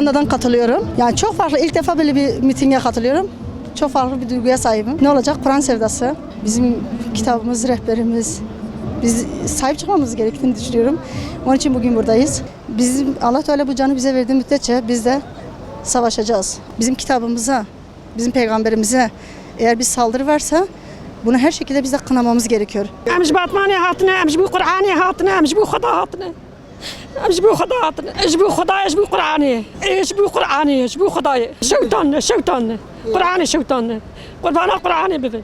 Hollanda'dan katılıyorum. Yani çok farklı, ilk defa böyle bir mitinge katılıyorum. Çok farklı bir duyguya sahibim. Ne olacak? Kur'an sevdası. Bizim kitabımız, rehberimiz. Biz sahip çıkmamız gerektiğini düşünüyorum. Onun için bugün buradayız. Bizim Allah Teala bu canı bize verdiği müddetçe biz de savaşacağız. Bizim kitabımıza, bizim peygamberimize eğer bir saldırı varsa bunu her şekilde biz de kınamamız gerekiyor. Emş Batmani hatına, emş bu Kur'an'ı hatına, emş bu Xuda hatına. Emş bu Xuda hatına, emş bu Xuda, emş bu Kur'an'ı. Emş bu Kur'an'ı, emş bu Xuda'yı. Şeytanı. Kur'an'ı şeytanı. Kurbana Kur'an'ı bibi.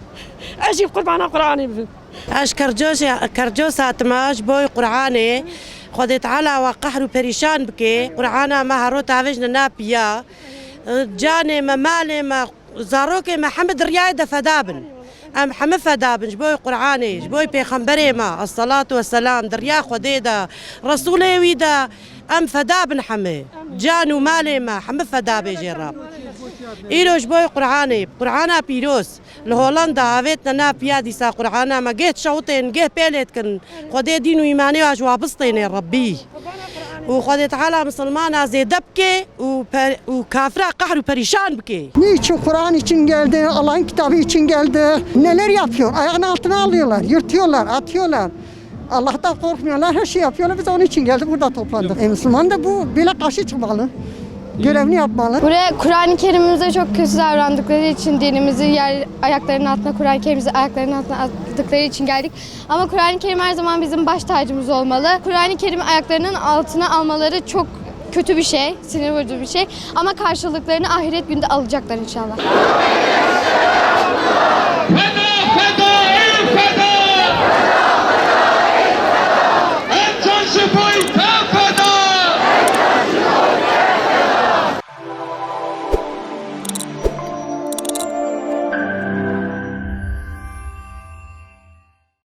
Eşi kurbana Kur'an'ı bibi. اش كرجوس هاتماش بوي قرعاني خدي تعالى وقحر بريشان بكي قرعانا ما هرو تعفجنا نابيا جاني ما مالي ما زاروكي ما حمد ريايدة فدابن ام حمد فدابن جبوي قرعاني جبوي بيخمبري ما الصلاة والسلام دريا خديدا رسولي ويدا ام فدابن حمي جانو مالي ما حمد فدابي جراب ایروش بوی قرآنی قرآن پیروز لهولندا هویتنا نابیا دیسا قرآن ما جهت شوطين جه بيلت كن خدي دين وإيماني وجوابستين ربي وخدي تعالى مسلمان زيدبكي وكافرة قهر وبريشان بكي. Niçin Kur'an için geldi, Allah'ın kitabı için geldi? Neler yapıyor? Ayağının altına alıyorlar, yırtıyorlar, atıyorlar. Allah'tan korkmuyorlar, her şey yapıyorlar. Biz onun için geldik, burada toplandık. Müslüman da bu böyle karşı çıkmalı. Görevini yapmalı. Buraya Kur'an-ı Kerim'imize çok kötü davrandıkları için dinimizi ayaklarının altına, Kur'an-ı Kerim'imizi ayaklarının altına attıkları için geldik. Ama Kur'an-ı Kerim her zaman bizim baş tacımız olmalı. Kur'an-ı Kerim ayaklarının altına almaları çok kötü bir şey, sinir bozucu bir şey. Ama karşılıklarını ahiret günde alacaklar inşallah.